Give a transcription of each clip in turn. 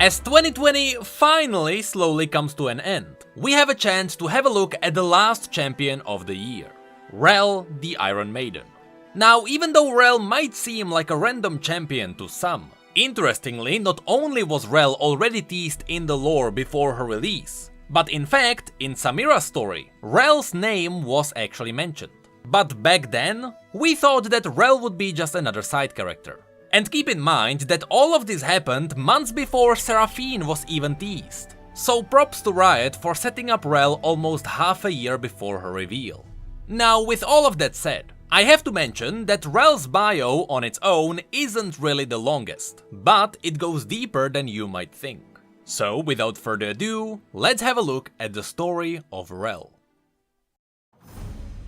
As 2020 finally slowly comes to an end, we have a chance to have a look at the last champion of the year, Rell the Iron Maiden. Now, even though Rell might seem like a random champion to some, interestingly, not only was Rell already teased in the lore before her release, but in fact, in Samira's story, Rell's name was actually mentioned. But back then, we thought that Rell would be just another side character. And keep in mind that all of this happened months before Seraphine was even teased. So props to Riot for setting up Rell almost half a year before her reveal. Now, with all of that said, I have to mention that Rell's bio on its own isn't really the longest, but it goes deeper than you might think. So without further ado, let's have a look at the story of Rell.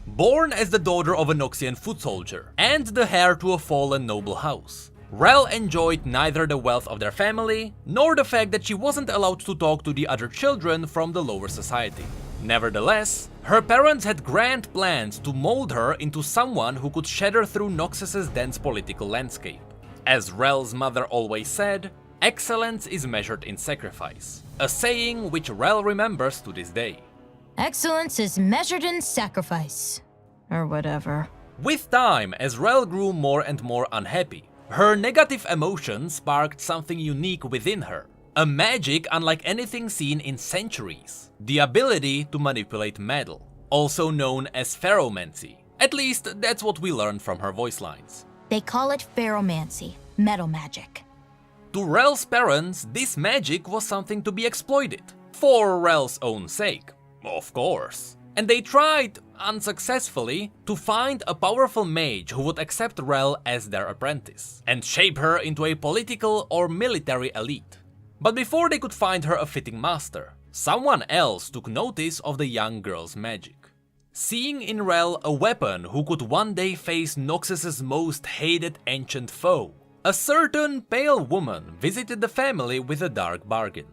Born as the daughter of a Noxian foot soldier and the heir to a fallen noble house, Rell enjoyed neither the wealth of their family, nor the fact that she wasn't allowed to talk to the other children from the lower society. Nevertheless, her parents had grand plans to mold her into someone who could shatter through Noxus's dense political landscape. As Rell's mother always said, excellence is measured in sacrifice, a saying which Rell remembers to this day. Excellence is measured in sacrifice. Or whatever. With time, as Rell grew more and more unhappy, her negative emotions sparked something unique within her. A magic unlike anything seen in centuries. The ability to manipulate metal, also known as pheromancy. At least, that's what we learned from her voice lines. They call it pheromancy, metal magic. To Rell's parents, this magic was something to be exploited. For Rell's own sake, of course. And they tried, unsuccessfully, to find a powerful mage who would accept Rell as their apprentice, and shape her into a political or military elite. But before they could find her a fitting master, someone else took notice of the young girl's magic. Seeing in Rell a weapon who could one day face Noxus's most hated ancient foe, a certain pale woman visited the family with a dark bargain.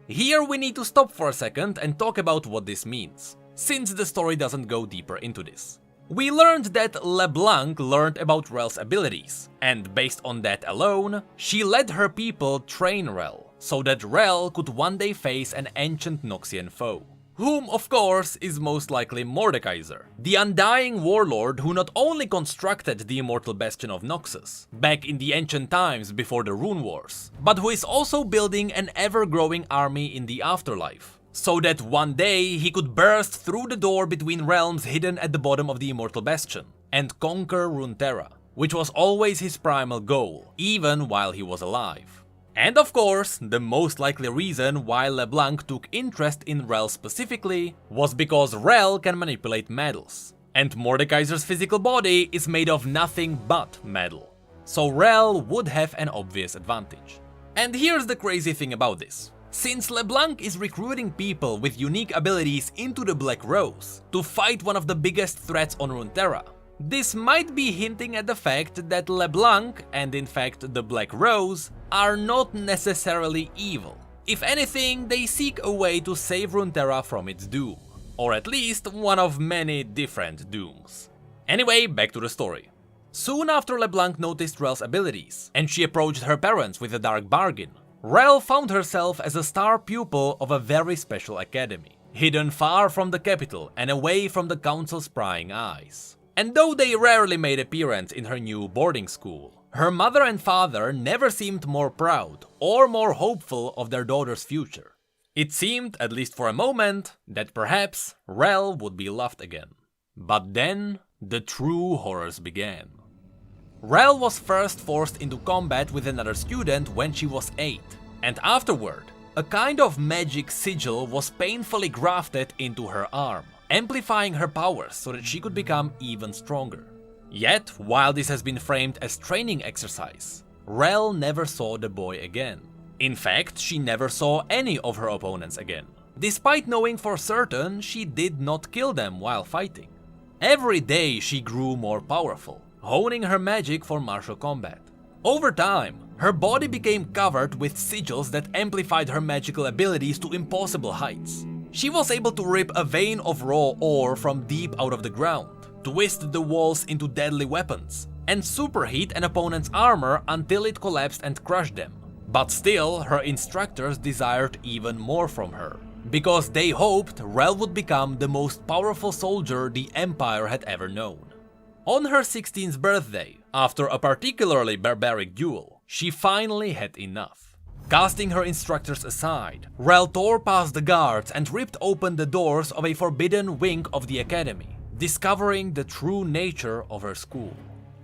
Here we need to stop for a second and talk about what this means, since the story doesn't go deeper into this. We learned that Leblanc learned about Rell's abilities, and based on that alone, she let her people train Rell, so that Rell could one day face an ancient Noxian foe. Whom, of course, is most likely Mordekaiser, the undying warlord who not only constructed the immortal bastion of Noxus, back in the ancient times before the Rune Wars, but who is also building an ever-growing army in the afterlife, so that one day he could burst through the door between realms hidden at the bottom of the immortal bastion, and conquer Runeterra, which was always his primal goal, even while he was alive. And of course, the most likely reason why Leblanc took interest in Rell specifically was because Rell can manipulate metals, and Mordekaiser's physical body is made of nothing but metal, so Rell would have an obvious advantage. And here's the crazy thing about this. Since Leblanc is recruiting people with unique abilities into the Black Rose to fight one of the biggest threats on Runeterra, this might be hinting at the fact that Leblanc, and in fact the Black Rose, are not necessarily evil. If anything, they seek a way to save Runeterra from its doom. Or at least one of many different dooms. Anyway, back to the story. Soon after Leblanc noticed Rell's abilities, and she approached her parents with a dark bargain, Rell found herself as a star pupil of a very special academy, hidden far from the capital and away from the council's prying eyes. And though they rarely made appearance in her new boarding school, her mother and father never seemed more proud or more hopeful of their daughter's future. It seemed, at least for a moment, that perhaps Rell would be loved again. But then, the true horrors began. Rell was first forced into combat with another student when she was 8, and afterward, a kind of magic sigil was painfully grafted into her arm, amplifying her powers so that she could become even stronger. Yet, while this has been framed as training exercise, Rell never saw the boy again. In fact, she never saw any of her opponents again, despite knowing for certain she did not kill them while fighting. Every day she grew more powerful, honing her magic for martial combat. Over time, her body became covered with sigils that amplified her magical abilities to impossible heights. She was able to rip a vein of raw ore from deep out of the ground, twist the walls into deadly weapons, and superheat an opponent's armor until it collapsed and crushed them. But still, her instructors desired even more from her, because they hoped Rell would become the most powerful soldier the Empire had ever known. On her 16th birthday, after a particularly barbaric duel, she finally had enough. Casting her instructors aside, Rell tore past the guards and ripped open the doors of a forbidden wing of the academy, discovering the true nature of her school.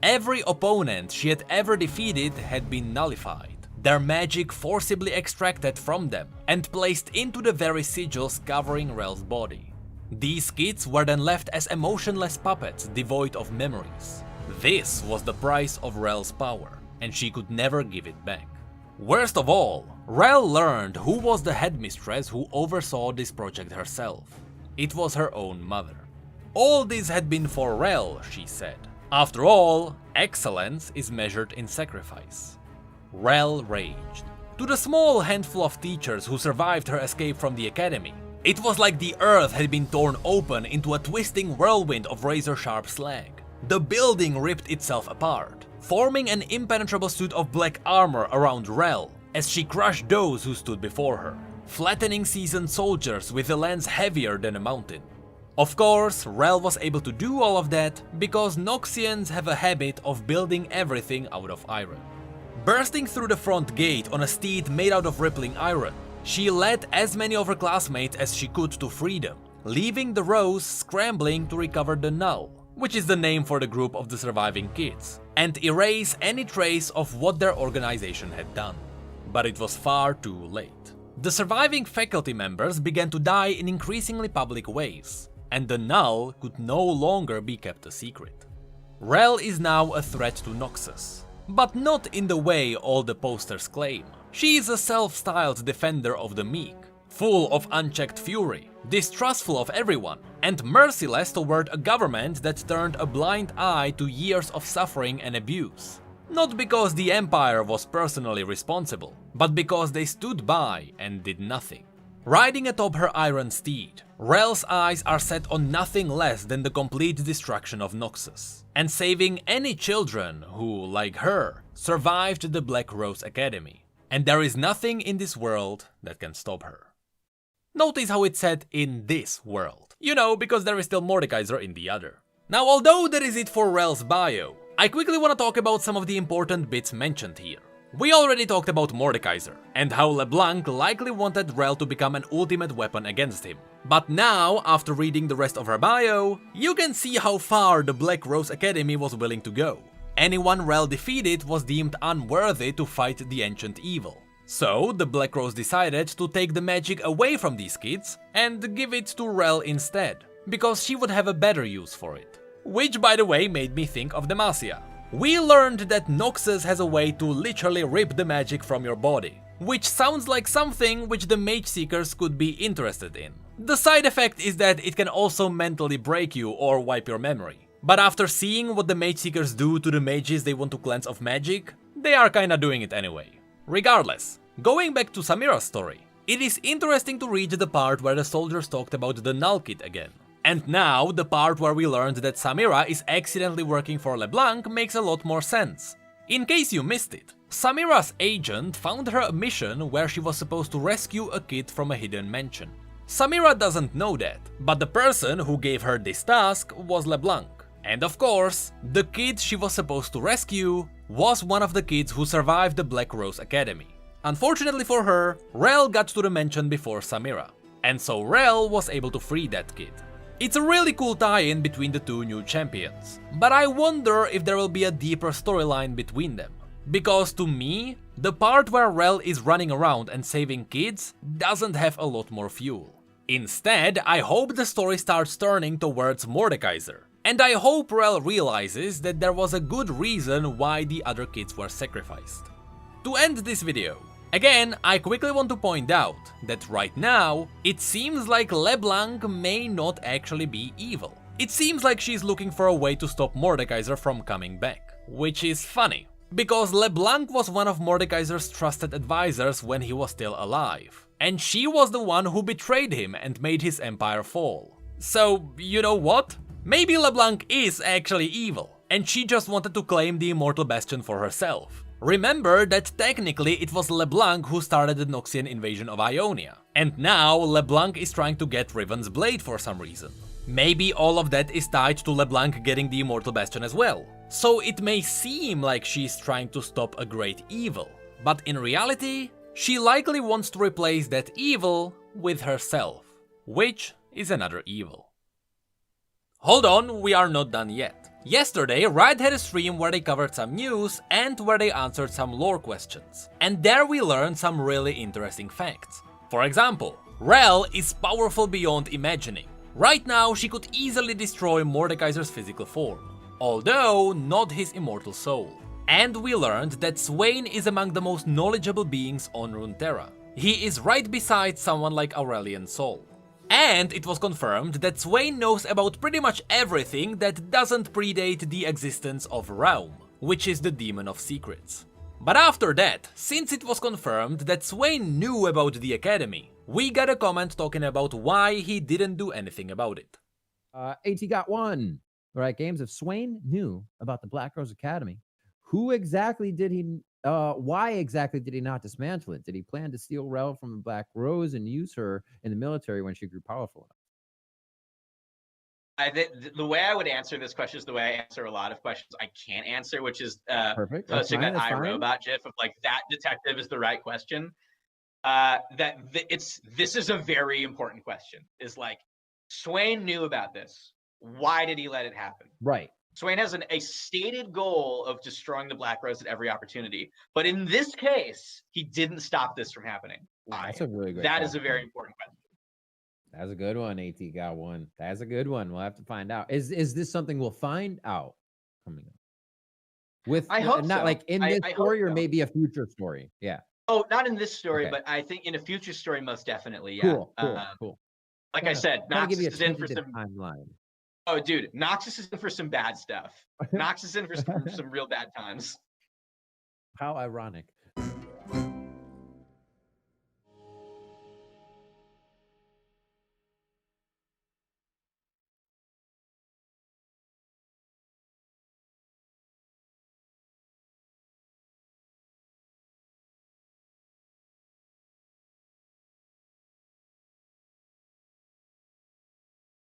Every opponent she had ever defeated had been nullified, their magic forcibly extracted from them and placed into the very sigils covering Rell's body. These kids were then left as emotionless puppets devoid of memories. This was the price of Rell's power, and she could never give it back. Worst of all, Rell learned who was the headmistress who oversaw this project herself. It was her own mother. All this had been for Rell, she said. After all, excellence is measured in sacrifice. Rell raged. To the small handful of teachers who survived her escape from the academy, it was like the earth had been torn open into a twisting whirlwind of razor-sharp slag. The building ripped itself apart, forming an impenetrable suit of black armor around Rell as she crushed those who stood before her, flattening seasoned soldiers with a lance heavier than a mountain. Of course, Rell was able to do all of that because Noxians have a habit of building everything out of iron. Bursting through the front gate on a steed made out of rippling iron, she led as many of her classmates as she could to freedom, leaving the Rose scrambling to recover the Null, which is the name for the group of the surviving kids, and erase any trace of what their organization had done. But it was far too late. The surviving faculty members began to die in increasingly public ways, and the Null could no longer be kept a secret. Rell is now a threat to Noxus, but not in the way all the posters claim. She is a self-styled defender of the meek, full of unchecked fury, distrustful of everyone, and merciless toward a government that turned a blind eye to years of suffering and abuse. Not because the Empire was personally responsible, but because they stood by and did nothing. Riding atop her iron steed, Rell's eyes are set on nothing less than the complete destruction of Noxus, and saving any children who, like her, survived the Black Rose Academy. And there is nothing in this world that can stop her. Notice how it's said in this world. You know, because there is still Mordekaiser in the other. Now, although that is it for Rell's bio, I quickly want to talk about some of the important bits mentioned here. We already talked about Mordekaiser, and how Leblanc likely wanted Rell to become an ultimate weapon against him. But now, after reading the rest of her bio, you can see how far the Black Rose Academy was willing to go. Anyone Rell defeated was deemed unworthy to fight the ancient evil. So, the Black Rose decided to take the magic away from these kids and give it to Rell instead, because she would have a better use for it. Which, by the way, made me think of Demacia. We learned that Noxus has a way to literally rip the magic from your body, which sounds like something which the Mage Seekers could be interested in. The side effect is that it can also mentally break you or wipe your memory. But after seeing what the Mage Seekers do to the mages they want to cleanse of magic, they are kinda doing it anyway. Regardless, going back to Samira's story, it is interesting to read the part where the soldiers talked about the Null Kit again. And now, the part where we learned that Samira is accidentally working for Leblanc makes a lot more sense. In case you missed it, Samira's agent found her a mission where she was supposed to rescue a kid from a hidden mansion. Samira doesn't know that, but the person who gave her this task was Leblanc. And of course, the kid she was supposed to rescue was one of the kids who survived the Black Rose Academy. Unfortunately for her, Rell got to the mansion before Samira, and so Rell was able to free that kid. It's a really cool tie-in between the two new champions, but I wonder if there will be a deeper storyline between them. Because to me, the part where Rell is running around and saving kids doesn't have a lot more fuel. Instead, I hope the story starts turning towards Mordekaiser. And I hope Rell realizes that there was a good reason why the other kids were sacrificed. To end this video, again, I quickly want to point out that right now, it seems like Leblanc may not actually be evil. It seems like she's looking for a way to stop Mordekaiser from coming back. Which is funny, because Leblanc was one of Mordekaiser's trusted advisors when he was still alive. And she was the one who betrayed him and made his empire fall. So, you know what? Maybe Leblanc is actually evil, and she just wanted to claim the Immortal Bastion for herself. Remember that technically it was Leblanc who started the Noxian invasion of Ionia, and now Leblanc is trying to get Riven's blade for some reason. Maybe all of that is tied to Leblanc getting the Immortal Bastion as well. So it may seem like she's trying to stop a great evil, but in reality, she likely wants to replace that evil with herself, which is another evil. Hold on, we are not done yet. Yesterday, Riot had a stream where they covered some news and where they answered some lore questions. And there we learned some really interesting facts. For example, Rell is powerful beyond imagining. Right now, she could easily destroy Mordekaiser's physical form, although not his immortal soul. And we learned that Swain is among the most knowledgeable beings on Runeterra. He is right beside someone like Aurelian Sol. And it was confirmed that Swain knows about pretty much everything that doesn't predate the existence of Realm, which is the demon of secrets. But after that, since it was confirmed that Swain knew about the Academy, we got a comment talking about why he didn't do anything about it. AT got one. Right, games. If Swain knew about the Black Rose Academy, who exactly did he? Why exactly did he not dismantle it? Did he plan to steal Rell from the Black Rose and use her in the military when she grew powerful enough? The way I would answer this question is the way I answer a lot of questions I can't answer, which is Perfect. posting that iRobot gif of like, that detective is the right question. This is a very important question. Is like, Swain knew about this. Why did he let it happen? Right. Swain has a stated goal of destroying the Black Rose at every opportunity. But in this case, he didn't stop this from happening. Why? That's a really good That is a very important question. That's a good one. AT got one. That's a good one. We'll have to find out. Is this something we'll find out coming up? I hope not so. like in this story or so. maybe a future story. Yeah. Oh, not in this story, Okay. but I think in a future story, most definitely. Yeah. Cool. Like I said, Noxus is in for some timeline. Oh, dude, Noxus is in for some bad stuff. Noxus is in for some real bad times. How ironic.